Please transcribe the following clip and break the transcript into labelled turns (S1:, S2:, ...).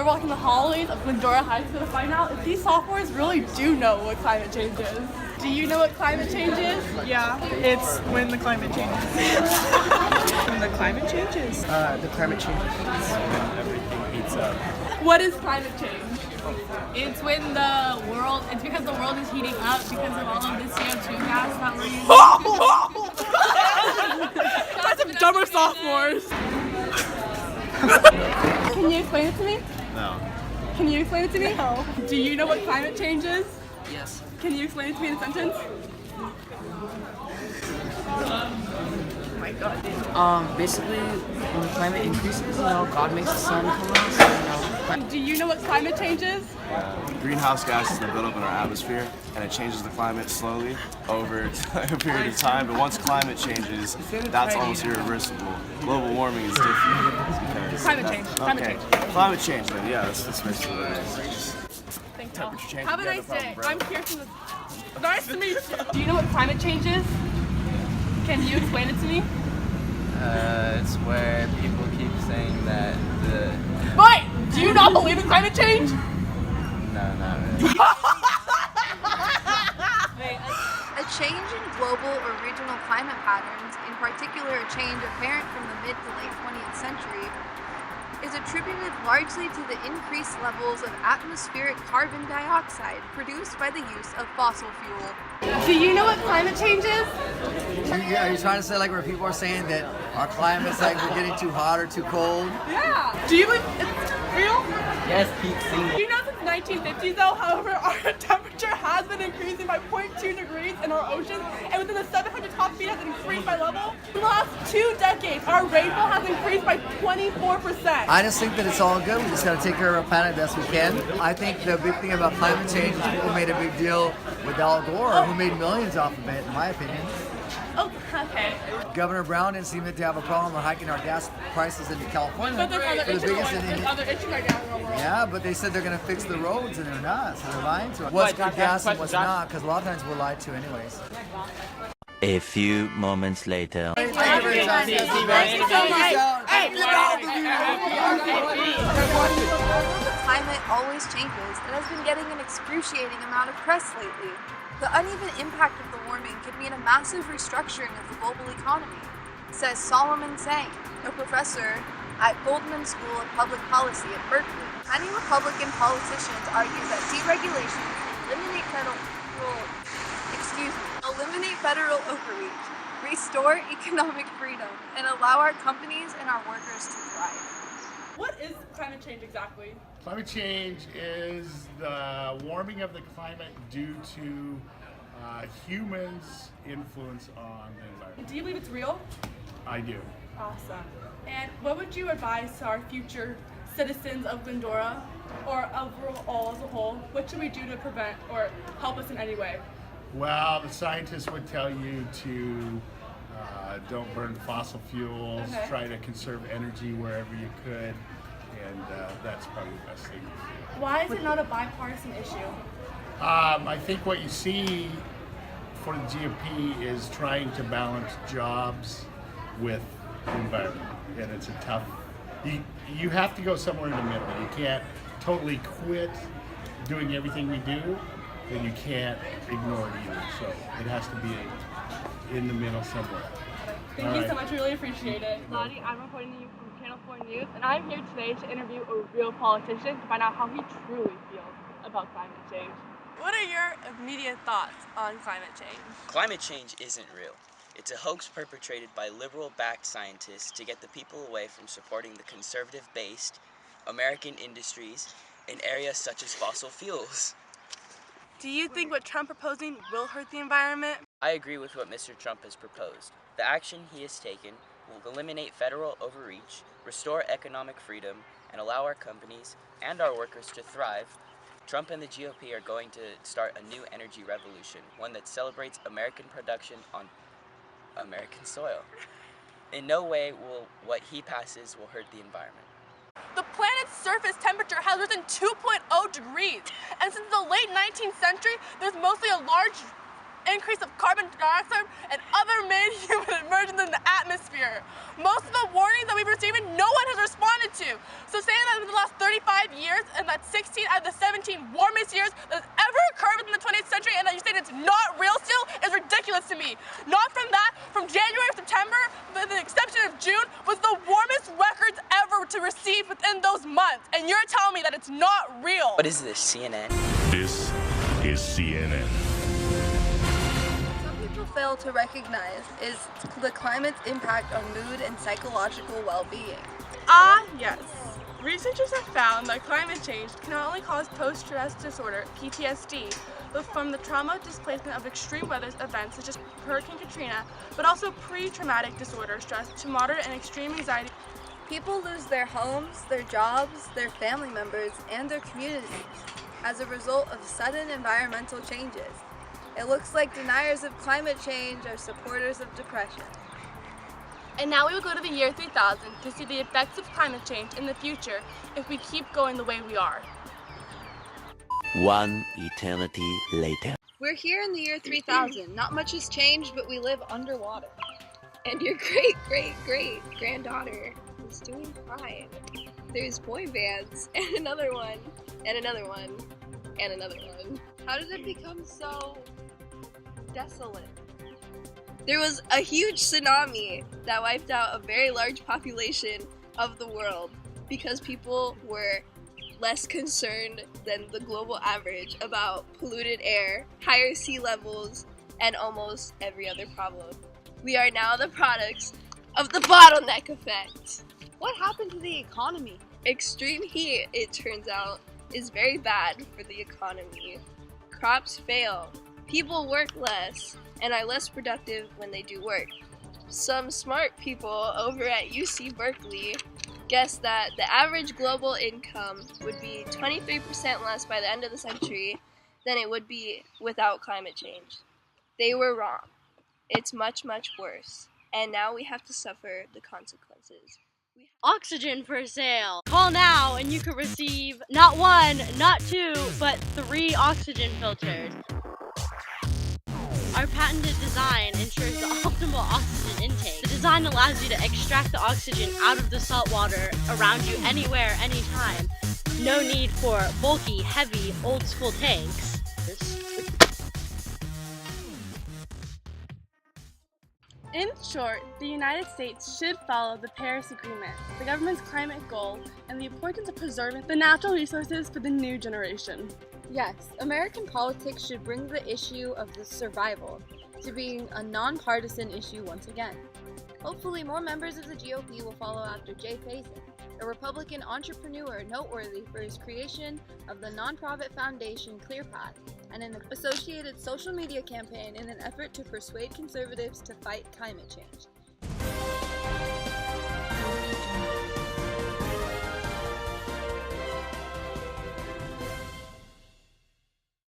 S1: we're walking the hallways of Glendora High School to find out if these sophomores really do know what climate change is. Do you know what climate change is?
S2: Yeah, it's when the climate changes. When the climate changes.
S3: The climate change.
S4: When everything heats up.
S1: What is climate change?
S5: It's when it's because the world is heating up because of all of the CO2 gas that we're using.
S1: That's some dumber sophomores. Can you explain it to me?
S4: No.
S1: Can you explain it to me?
S2: No.
S1: Do you know what climate change is?
S3: Yes.
S1: Can you explain it to me in a sentence?
S3: Basically, when the climate increases, God makes the sun come out. So,
S1: Do you know what climate change is?
S4: Greenhouse gases that build up in our atmosphere, and it changes the climate slowly over a period of time. But once climate changes, that's almost irreversible. Global warming is different. Because,
S1: Climate change. Climate
S4: okay.
S1: change.
S4: Climate change, then, yeah, that's basically what it is.
S1: Thank you.
S4: Temperature change.
S1: Have a
S4: Yeah, no
S1: nice
S4: problem,
S1: day.
S4: bro.
S1: I'm Kirsten. Nice to meet you. Do you know what climate change is? Can you explain it to me?
S6: It's where people keep saying that the...
S1: Wait! Do you not believe in climate change?
S6: No, not really.
S7: A change in global or regional climate patterns, in particular a change apparent from the mid to late 20th century, is attributed largely to the increased levels of atmospheric carbon dioxide produced by the use of fossil fuel.
S1: Do you know what climate change is?
S8: Are you trying to say like where people are saying that our climate's like we're getting too hot or too cold?
S1: Yeah. Do you believe it's real?
S3: yes, Pete, sing.
S1: Do you know since 1950s though, however, our temperature has been increasing by 0.2 degrees in our oceans, and within the 700 top feet has increased by level? In the last 2 decades, our rainfall has increased by 24%.
S8: I just think that it's all good. We just got to take care of our planet best we can. I think the big thing about climate change is people made a big deal with Al Gore, who made millions off of it, in my opinion.
S1: Oh, okay.
S8: Governor Brown didn't seem to have a problem with hiking our gas prices in California.
S1: But there's other
S8: They're the
S1: issues
S8: biggest
S1: going-
S8: in-
S1: there's other issues right now in the world.
S8: Yeah, but they said they're going to fix the roads, and they're not, so they're lying to us. What's good gas and what's not, because a lot of times we're lied to anyways.
S9: A few moments later.
S7: Thank you very much.
S1: Thank you so much. Hey,
S7: The climate always changes and has been getting an excruciating amount of press lately. The uneven impact of the warming could mean a massive restructuring of the global economy, says Solomon Sang, a professor at Goldman School of Public Policy at Berkeley. Many Republican politicians argue that deregulation will eliminate federal overreach, restore economic freedom, and allow our companies and our workers to thrive.
S1: What is climate change exactly?
S10: Climate change is the warming of the climate due to humans' influence on the environment.
S1: Do you believe it's real?
S10: I do.
S1: Awesome. And what would you advise to our future citizens of Glendora, or overall as a whole? What should we do to prevent or help us in any way?
S10: Well, the scientists would tell you to don't burn fossil fuels,
S1: Okay.
S10: try to conserve energy wherever you could, and that's probably the best thing to do.
S1: Why is it not a bipartisan issue?
S10: I think what you see for the GOP is trying to balance jobs with the environment, and it's a tough. You have to go somewhere in the middle. You can't totally quit doing everything we do, and you can't ignore it either. So it has to be in the middle somewhere.
S1: Thank you so much, really appreciate it.
S11: Lottie, I'm reporting to you from Channel 4 News, and I'm here today to interview a real politician to find out how he truly feels about climate change.
S1: What are your immediate thoughts on climate change?
S12: Climate change isn't real. It's a hoax perpetrated by liberal-backed scientists to get the people away from supporting the conservative-based American industries in areas such as fossil fuels.
S1: Do you think what Trump proposing will hurt the environment?
S12: I agree with what Mr. Trump has proposed. The action he has taken will eliminate federal overreach, restore economic freedom, and allow our companies and our workers to thrive. Trump and the GOP are going to start a new energy revolution, one that celebrates American production on American soil. In no way will what he passes will hurt the environment.
S1: The planet's surface temperature has risen 2.0 degrees, and since the late 19th century, there's mostly a large increase of carbon dioxide and other made-human emergence in the atmosphere. Most of the warnings that we've received, no one has responded to. So saying that in the last 35 years, had 16 out of the 17 warmest years that has ever occurred within the 20th century, and that you're saying it's not real still is ridiculous to me. Not from that, from January to September, with the exception of June, was the warmest records ever to receive within those months. And you're telling me that it's not real.
S12: What is this, CNN?
S13: This is CNN.
S7: Some people fail to recognize is the climate's impact on mood and psychological well-being.
S11: Ah, yes. Researchers have found that climate change can not only cause post-stress disorder, PTSD, but from the trauma displacement of extreme weather events such as Hurricane Katrina, but also pre-traumatic disorder stress to moderate and extreme anxiety.
S7: People lose their homes, their jobs, their family members, and their communities as a result of sudden environmental changes. It looks like deniers of climate change are supporters of depression.
S11: And now we will go to the year 3000 to see the effects of climate change in the future if we keep going the way we are.
S9: One eternity later.
S7: We're here in the year 3000. Not much has changed, but we live underwater.
S14: And your great-great-great-granddaughter is doing fine. There's boy bands, and another one, and another one, and another one.
S7: How did it become so desolate?
S14: There was a huge tsunami that wiped out a very large population of the world because people were less concerned than the global average about polluted air, higher sea levels, and almost every other problem. We are now the products of the bottleneck effect.
S7: What happened to the economy?
S14: Extreme heat, it turns out, is very bad for the economy. Crops fail, people work less, and are less productive when they do work. Some smart people over at UC Berkeley guessed that the average global income would be 23% less by the end of the century than it would be without climate change. They were wrong. It's much, much worse. And now we have to suffer the consequences.
S5: Oxygen for sale. Call now and you can receive not 1, not 2, but 3 oxygen filters. Our patented design ensures the optimal oxygen intake. The design allows you to extract the oxygen out of the salt water around you anywhere, anytime. No need for bulky, heavy, old school tanks.
S11: In short, the United States should follow the Paris Agreement, the government's climate goal, and the importance of preserving the natural resources for the new generation.
S7: Yes, American politics should bring the issue of the survival to being a nonpartisan issue once again. Hopefully more members of the GOP will follow after Jay Faison, a Republican entrepreneur noteworthy for his creation of the nonprofit foundation ClearPath and an associated social media campaign in an effort to persuade conservatives to fight climate change.